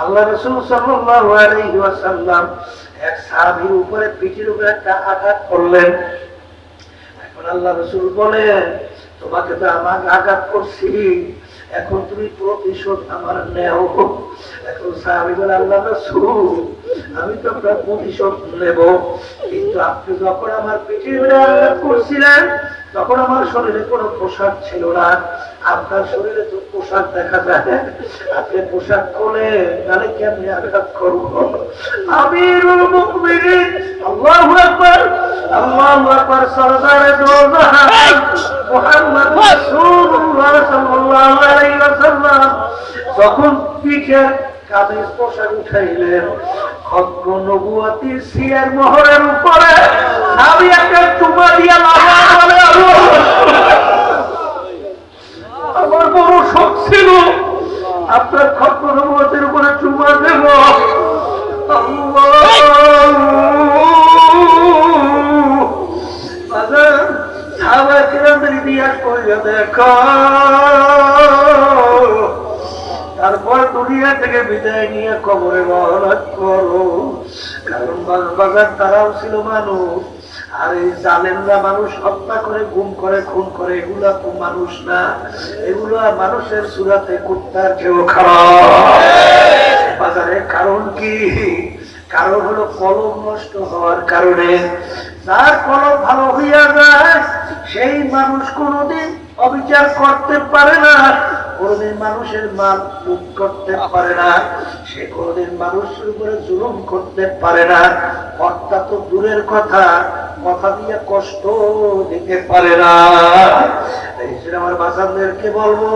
আল্লাহ রাসূল সাল্লাল্লাহু আলাইহি ওয়াসাল্লাম এক সাহাবীর উপরে পিঠের উপরে একটা আঘাত করলেন। এখন আল্লাহ রাসূল বলেন, তোমাকে তো আমাকে আঘাত করছি, এখন তুমি প্রতিশোধ আমার নেও। এখন সাহাবী বলে, আল্লাহ রাসূল, আমি তো আপনার প্রতিশোধ নেব, কিন্তু আপনি যখন আমার পিঠের উপরে আঘাত করছিলেন তখন আমার শরীরে কোনো পোশাক ছিল না, আপনার শরীরে তো পোশাক দেখা যায়, আপনি পোশাক খুলে তাহলে কেমনি আঘাত করব? আমিরুল মুমিনিন, আল্লাহু আকবার, আল্লাহু আকবার, সরদারে দো জাহান মুহাম্মদ রাসূলুল্লাহ সাল্লাল্লাহু আলাইহি ওয়াসাল্লাম যখন পিঠের কামিজ পোশাক উঠাইলেন, খদ্ম নবুয়তির সিয়ার মোহরের উপরে আমি একটা চুমা দিয়া লাগা বলে, আমার বড় শখ ছিল আপনার খদ্ম নবুয়তির উপরে চুমা দেব। সাহাবায়ে ইতিহাস করে দেখো, তারপর দুনিয়া থেকে বিদায় নিয়ে কবরে রওনা করো। কারণ বাজার তারাও ছিল মানুষ, আর এই জালেমরা মানুষ হত্যা করে, গুম করে, খুন করে, এগুলা তো মানুষ না, এগুলা মানুষের সুরাতে কুত্তার চেয়েও খারাপ। বাজারের কারণ কি? কারণ হলো কলম নষ্ট হওয়ার কারণে। যার কলম ভালো হইয়া যায় সেই মানুষ কোনোদিন অবিচার করতে পারে না, কোনদিন মানুষের মাল লুট করতে পারে না, সে কোনদিন মানুষের উপরে জুলুম করতে পারে না। হত্যা তো দূরের কথা, কথা দিয়ে কষ্ট দিতে পারে না। এই জন্য আমার বাচ্চাদেরকে বলবো,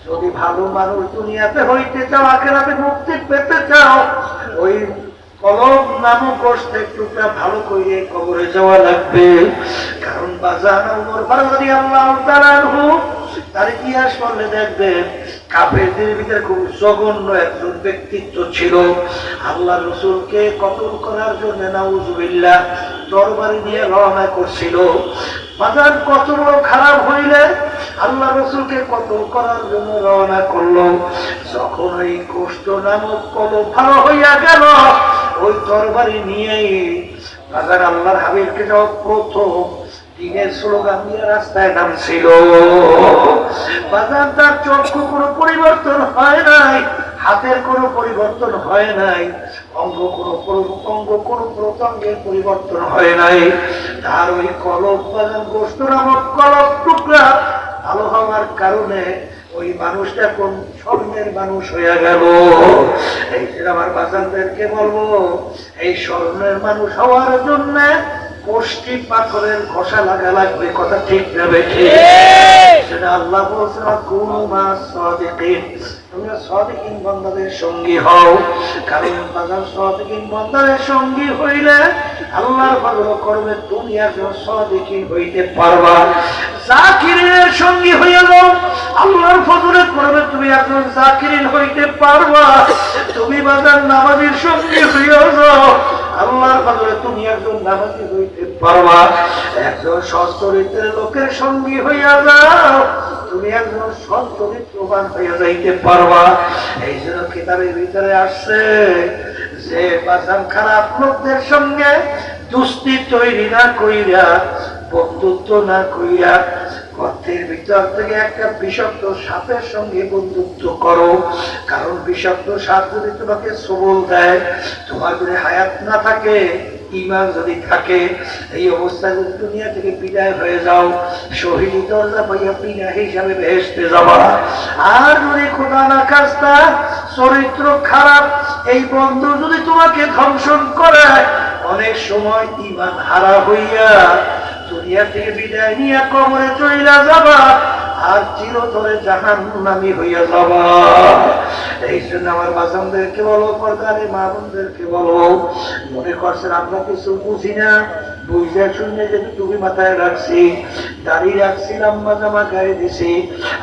যদি ভালো মানুষ দুনিয়াতে হইতে চাও, আখিরাতে মুক্তি পেতে চাও, ওই কলম নামক গোশতের টুকরা ভালো করে কবরে যাওয়া লাগবে। কারণ বাজার ওমর ফারুক রাদিয়াল্লাহু তাআলা আনহু তার ইতিহাস পড়লে দেখবেন কাফেরদের ভিতরে খুব জঘন্য একজন ব্যক্তিত্ব ছিল। আল্লাহ রসুলকে কতল করার জন্য নাউজুবিল্লাহ তরবারি দিয়ে রওনা করছিল। বাজার কত বড় খারাপ হইলে আল্লাহ রসুলকে কতল করার জন্য রওনা করলো। যখন ওই কষ্ট নামক কলম ভালো হইয়া গেল, ওই তরবারি নিয়েই বাজার আল্লাহর হাবিবকে যাওয়া প্রথম দিনের স্লোগান দিয়ে রাস্তায় নামছিল। বাজার তার চক্ষু কোনো পরিবর্তন হয় নাই, হাতের কোনো পরিবর্তন হয় নাই, অঙ্গ কোনো প্রত্যঙ্গের পরিবর্তন হয় নাই। তার ওই কলব বাজার গোস্ত নামক কলব টুকরা ভালো হওয়ার কারণে ওই মানুষটা কোন স্বর্ণের মানুষ হয়ে গেল। এই যে আমার বাজারদেরকে বলবো, এই স্বর্ণের মানুষ হওয়ার জন্য কোষ্টি পাথরের ঘষা লাগা লাগবে। কথা ঠিক যাবে? সেটা আল্লাহ বলছে কুমা সাদিকিন, তোমরা সাদিকিন বান্দাদের সঙ্গী হও। কারণ বাজার সাদিকিন বান্দাদের সঙ্গী হইলে আল্লাহর ফজল করবে, তুমি একজন সাদিকিন হইতে পারবা। জাকিরিনের সঙ্গী হইয়া যাও, আল্লাহর ফজলে করবে, তুমি একজন জাকিরিন হইতে পারবা। তুমি বাজার নামাজীর সঙ্গী হইয়া যাও, আল্লাহর ফজলে তুমি একজন নামাজী হইতে পারবা। একজন সচ্চরিত্রের লোকের সঙ্গী হইয়া যাও, তুমি একজন সচ্চরিত্রবান হইয়া যাইতে পারবা। এই জন্য কিতাবের ভিতরে আসছে যে বাজার খারাপ লোকদের সঙ্গে দুস্তি তৈরি না কইরা, বন্ধুত্ব না কইরা, গর্তের ভিতর থেকে একটা বিষাক্ত সাপের সঙ্গে বন্ধুত্ব করো। কারণ বিষাক্ত সাপ যদি তোমাকে সবল দেয়, তোমার যদি হায়াত না থাকে, ঈমান যদি থাকে, এই অবস্থায় যদি দুনিয়া থেকে বিদায় হয়ে যাও, শহীদ দরজা পাইয়া বিনা হিসাবে বেহেশতে যাবা। আর যদি খোদা না খাস্তা চরিত্র খারাপ এই বন্ধু যদি তোমাকে ধ্বংসন করে, অনেক সময় ঈমান হারা হইয়া দুনিয়া থেকে বিদায় নিয়ে কবরে চইলা যাবা, আর চিরতরে জাহান্নামী হইয়া যাবা। এই জন্য আমার বাজানদেরকে বলো, পর্দারে মা বোনদেরকে বলো, মনে করছেন আমরা কিছু বুঝি না, বুঝে শুনে যদি টুপি মাথায় রাখছি, দাড়ি রাখছি, লম্বা জামা গায়ে দিছি,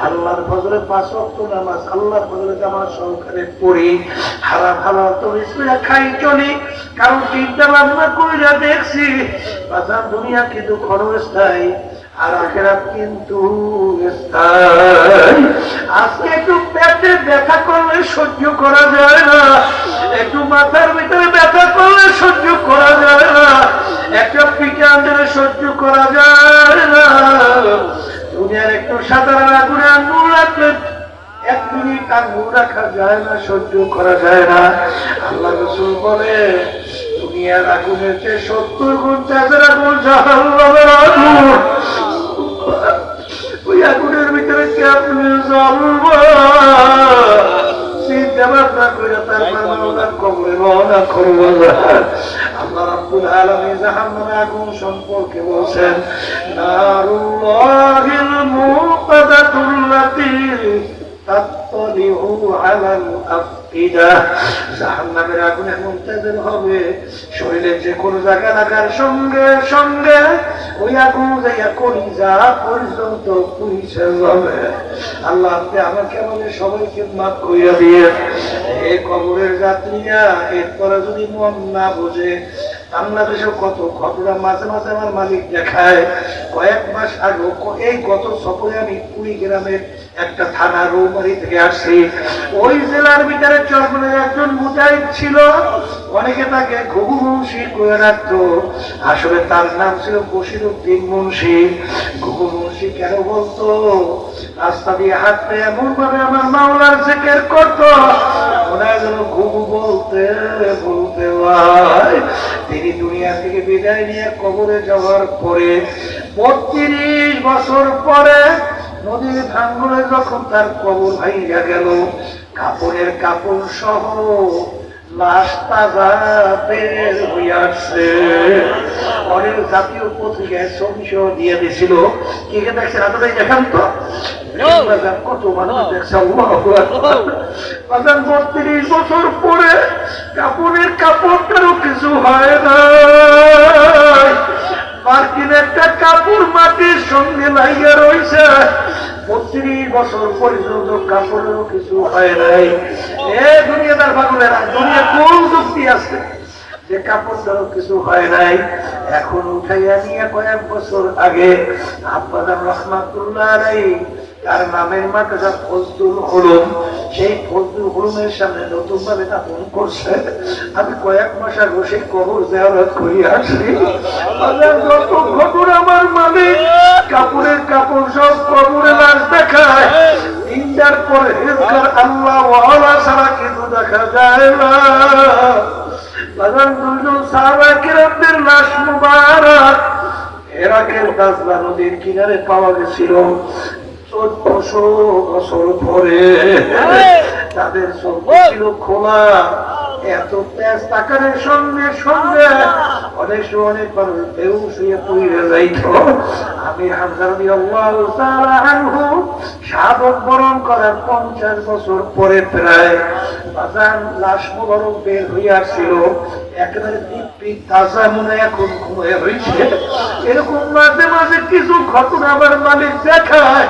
আল্লাহর ফজলে 5 ওয়াক্ত নামাজ আল্লাহর ফজলে জামা সহকারে পড়ি, হারাম হালাল তো বিসমিল্লাহ খাই চলি, কারণ চিন্তা ভাবনা কইরা দেখছি বাজান দুনিয়া কিন্তু ক্ষণস্থায়ী, আর আখিরাত কিন্তু স্থায়ী। আজকে একটু পেটে ব্যথা করলে সহ্য করা যায় না, একটু মাথার ভিতরে ব্যথা করলে সহ্য করা যায় না, একটা পিঠে আন্দোলনে সহ্য করা যায় না। দুনিয়ার একটু সাধারণ আগুনে আঙ্গুল রাখলে 1 মিনিট আঙ্গুল রাখা যায় না, সহ্য করা যায় না। আল্লাহ রাসূল বলে দুনিয়ার আগুনের চেয়ে 70 গুণ তেজের আগুন জাহান্নামের আগুন। ওই আগুনের ভিতরে কি আপনি জ্বলবা? চিন্তা ভাবনা করে তারপর আমরা কবরে রওনা করব। আল্লাহ রাব্বুল আলামিন জাহান্নামের আগুন সম্পর্কে বলছেন, নারুল্লাহিল মুকাদাতুল্লাতী তাত্তালিউ আলাল আফইদা। জাহান্নামের আগুন এমন তেজের হবে, শরীরের যে কোনো জায়গা লাগার সঙ্গে সঙ্গে ওই আগুন যাইয়া কলিজা পর্যন্ত পৌঁছে যাবে। আল্লাহ আপনি আমাকে আমাদের সবাইকে মাফ কইরা দিয়ে, এই কবরের যাত্রীরা এরপরে যদি মন না বোঝে, বাংলাদেশে কত ঘটনা মাঝে মাঝে আমার মালিক দেখায়। কয়েক মাস আগে এই গত সফরে আমি কুড়িগ্রামের একটা থানা রৌমারি থেকে আসছি। ওই জেলার ভিতরে চরমনের একজন মুজাহিদ ছিল, অনেকে তাকে ঘুঘু মুন্সি করে রাখতো, আসলে তার নাম ছিল বশিরউদ্দিন মুন্সি। ঘুঘু মুন্সি কেন বলতো? রাস্তা দিয়ে হাঁটতে এমন ভাবে আমার মাওলার জিকির করতো, মনে যেন ঘুঘু বলতে বলতে হয়। তিনি দুনিয়া থেকে বিদায় নিয়ে কবরে যাওয়ার পরে 32 বছর পরে নদীর ভাঙ্গনে যখন তার কবর ভাইয়া গেল, কাপড়ের কাপড় সহ লাশ তাজা বের হয়ে আসছে। অনেক জাতীয় পত্রিকায় ছবি সহ দিয়ে দিছিল। কে কে দেখছেন আপনারাই দেখান তো, কত মানুষ দেখছে। 32 বছর পরে কাপড়ের কাপড়টারও কিছু হয় না। মার্কিন একটা কাপড় মাটির সঙ্গে লাগিয়ে রয়েছে, 32 বছর পর্যন্ত কাপড়েরও কিছু হয় নাই। এ দুনিয়াদার পাগলেরা, দুনিয়া কোন যুক্তি আছে যে কাপড়টারও কিছু হয় নাই? এখন উঠাইয়া নিয়ে কয়েক বছর আগে আব্বাজান রহমাতুল্লাহ আলাইহি তার নামের মাদ্রাসা ফজলুল উলুম, সেই ফজলুল উলুমের সামনে নতুন ভাবে দাফন করছে। আমি কয়েক মাস আগে সেই কবর জিয়ারত করি আসি। যত ঘটনা আমার মালিক কাপড়ের কাপড় সব কবরে লাশ দেখায়। ইন্দার পর হেজগার আল্লাহ ওয়ালা ছাড়া কিছু দেখা যায় না। দুজন সাহাবা কিরামদের লাশ মুবারক ইরাকের দাজলা নদীর কিনারে পাওয়া গেছিল 1400 বছর পরে। তাদের চোখ ছিল খোলা, এত তেজ তাকারের সঙ্গে সঙ্গে অনেক সময় অনেক মানুষ বেহুশ হয়ে পড়ে যাইত। আমি হামজা রাদিয়াল্লাহু তাআলা আনহু শাহাদাত বরণ করার 50 বছর পরে প্রায় বাজান লাশ মুবারক বের হয়ে আসছিল, একেবারে দিব্যি তাজা মনে এখন ঘুমিয়ে রয়েছে। এরকম মাঝে মাঝে কিছু ঘটনা আমার মালিক দেখায়,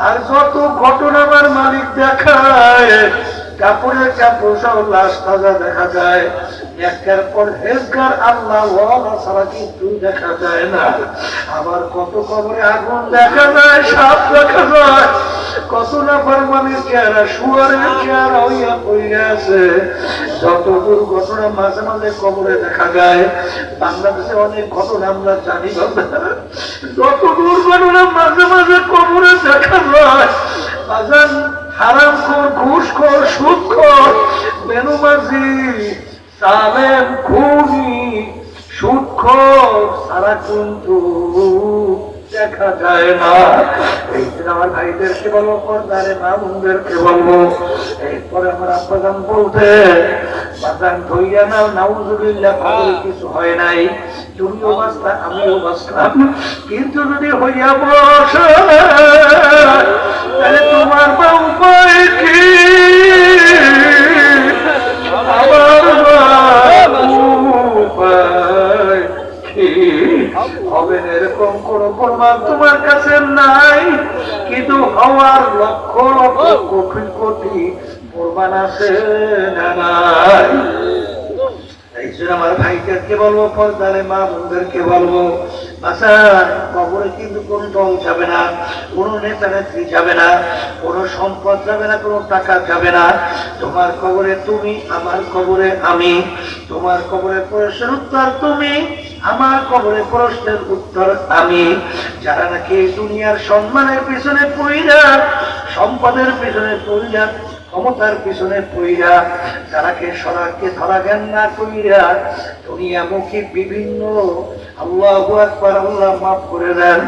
আর যত ঘটনা আমার মালিক দেখায় কাপড়ের কাপড় সব লাশ তাজা দেখা যায়। একটার পর হেজগার আল্লাহ ওয়ালা ছাড়া কিন্তু দেখা যায় না। আবার কত কবরে আগুন দেখা যায়, সাপ দেখা যায়, কত না ফরমানের চেহারা শুয়ারের চেহারা হইয়া পড়ে আছে। যত দুর্ঘটনা মাঝে মাঝে কবরে দেখা যায়, বাংলাদেশে অনেক ঘটনা আমরা জানি না। যত দুর্ঘটনা মাঝে মাঝে কবরে দেখা যায়, বাজান হারামখোর, ঘুষখোর, সুদখোর, বেনুমাজি, সালেম, খুনি, সুদখোর সারা কিন্তু দেখা যায় না। এই দিন আমার ভাইদেরকে বলবো, পর্দারে মা বোনদেরকে বলবো, এরপরে আমার আব্বাজান বলতে বাজান ধইয়া নাও, নাউজুবিল্লাহ, পাগল কিছু হয় নাই, তুমিও বাঁচলা আমিও বাঁচলাম। কিন্তু যদি হইয়া বসে তাহলে তোমার বা উপায় কি? আমার উপায় কি হবে? এরকম কোন প্রমাণ তোমার কাছে নাই, কিন্তু হওয়ার লক্ষ লক্ষ কোটি কোটি প্রমাণ আছে না নাই? এই জন্য আমার ভাইদেরকে বলবো, পর্দারে মা বোনদেরকে বলবো, আচ্ছা কবরে কিন্তু কোন দল যাবে না, কোন নেতা নেত্রী যাবে না, কোন সম্পদ যাবে না, কোন টাকা যাবে না। তোমার কবরে তুমি, আমার কবরে আমি। তোমার কবরে প্রশ্নের উত্তর তুমি, আমার কবরে প্রশ্নের উত্তর আমি। যারা নাকি দুনিয়ার সম্মানের পিছনে পইরা, সম্পদের পিছনে পইরা, ক্ষমতার পিছনে পইরা, যারাকে সরাকে ধরা জ্ঞান না কইরা দুনিয়ামুখী বিভিন্ন আল্লাহু আকবার, আল্লাহ মাফ করে দেন,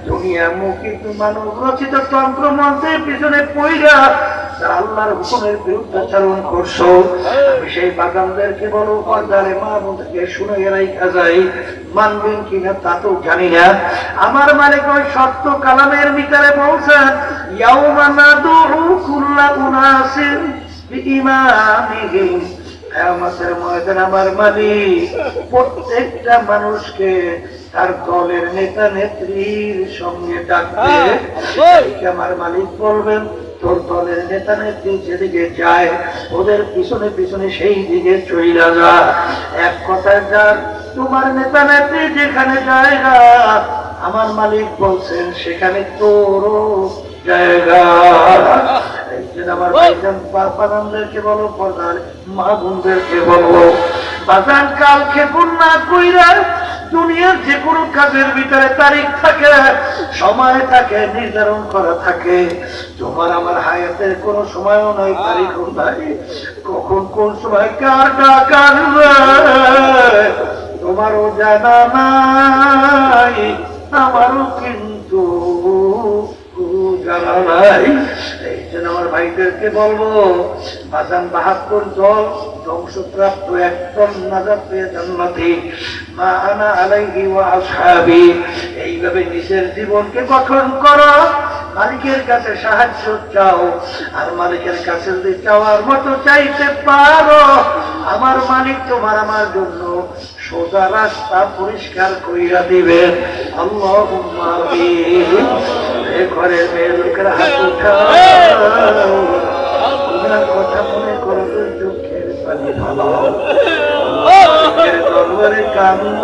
দুনিয়ামুখী মানব রচিত তন্ত্র মন্ত্রের পিছনে পইরা যারা আল্লাহর হুকুমের বিরুদ্ধাচরণ করছো, আমি সেই বাগানদেরকে বলো, পর্দারে মা বোনদেরকে শুনে রাইখা যাই, মানবেন কিনা তা তো জানি না। আমার মালিক ওই সত্য কালামের ভিতরে বলছেন, ইয়াউমা নাদউ কুল্লা উনাসিন বিইমামিহিম, কিয়ামতের ময়দানে আমার মালিক প্রত্যেকটা মানুষকে তার দলের নেতা নেত্রীর সঙ্গে ডাকবে। আমার মালিক বলবেন, তোর দলের নেতা নেত্রী যেদিকে যায় ওদের পিছনে পিছনে সেই দিকে চইলা যা। এক কথায় যার তোমার নেতা নেত্রী যেখানে জায়গা, আমার মালিক বলছেন সেখানে তোরও জায়গা। আমার ভাইজান বাবানদেরকে বলো, পর্দার মা বোনদেরকে বলবো, বাজান কাল ক্ষেপণ না কইরা দুনিয়ার যে কোনো কাজের ভিতরে তারিখ থাকে, সময় থাকে, নির্ধারণ করা থাকে। তোমার আমার হায়াতের কোনো সময়ও নাই, তারিখও নাই, কখন কোন সময় কার ডাক আসবে তোমারও জানা নাই, আমারও কিন্তু জানা নাই। এই জন্য আমার ভাইদেরকে বলবো, বাজান 72 দল ধ্বংসপ্রাপ্ত একদম নাজাত পেয়ে জান্নাতি, মা আনা আলাইহি ওয়া আসহাবি। এইভাবে নিজের জীবনকে গঠন করো, মালিকের কাছে সাহায্য চাও, আর মালিকের কাছে যদি চাওয়ার মতো চাইতে পারো, আমার মালিক তোমার আমার জন্য সোজা রাস্তা পরিষ্কার কইরা দিবেন। আল্লাহুম্মা আমিন। এই ঘরের মেয়ে লোকের হাত উঠাও, তোমার কথা মনে করো, চোখের পানি ভালো দরবারে কান্দ,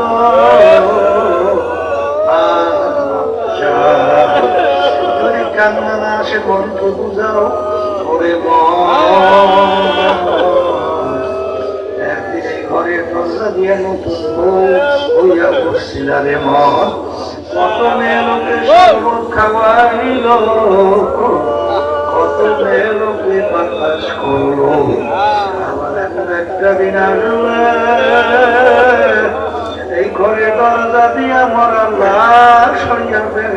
যদি কান্না না আসে মনকে বুঝাও, ওরে একদিন এই ঘরের দরজা দিয়ে নতুন বউ হইয়া বসছিল রে মন, কত মেয়ে লোকে শরবত খাওয়াইল, কত মেয়ে লোকে বাতাস করলো, আমার এখন একটা দিন আসবে এই ঘরে দরজা দিয়া মরা লাশ হইয়া বের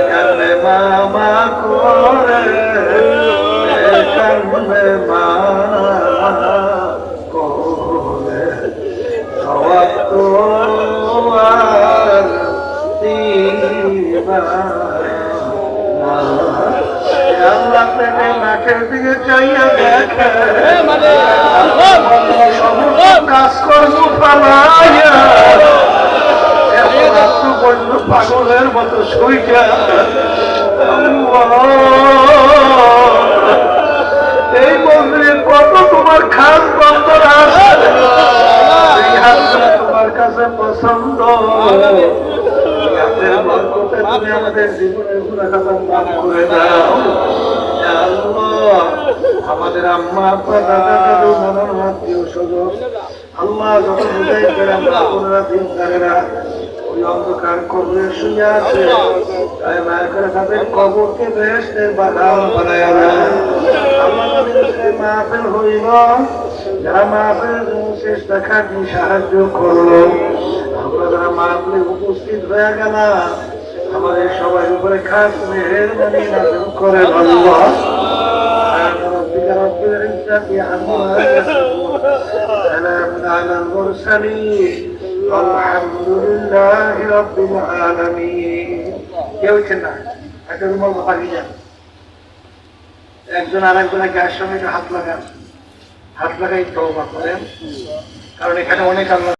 কান্দে মামা করে, কান্দে মা করে, সবাব তো আর দিবা না। আল্লাহ প্রেমে নাকের দিকে চাইয়া দেখে, কাজকর্ম পালাইয়া পাগলের মতো শুইটা, এই মন্দিরে কত তোমার খাস বন্ধন আছে, এই হাতটা তোমার কাছে পছন্দ, তুমি আমাদের জীবনের গুনাহগার মাফ করে দাও। আল্লাহ, আমাদের আম্মা আব্বা দাদা দাদু নানান আত্মীয় স্বজন আল্লাহ যত বুঝাই করে আমরা বোনেরা দিনদারেরা ওই অন্ধকার কবরে শুয়ে আছে, তাই মায়া করে তাদের কবরকে বেহেশতের বাগান বানায় দেয়। আল্লাহ মাহফিল হইল, যারা মাহফিলের জন্য চেষ্টা খাটি সাহায্য করলো, আমরা যারা মাহফিলে উপস্থিত হয়ে গেলাম, আমাদের সবার উপরে খাস মেহেরবানি নাযিল করে আল্লাহ। رب العزة عما يصفون، سلام على المرسلين، والحمد لله رب العالمين। কেউছেন না, একটা রুমাল বাকি যান, একজন আরেকজনের গায়ের সঙ্গে হাত লাগান, হাত লাগাই তওবা করেন, কারণ এখানে অনেক আল্লাহ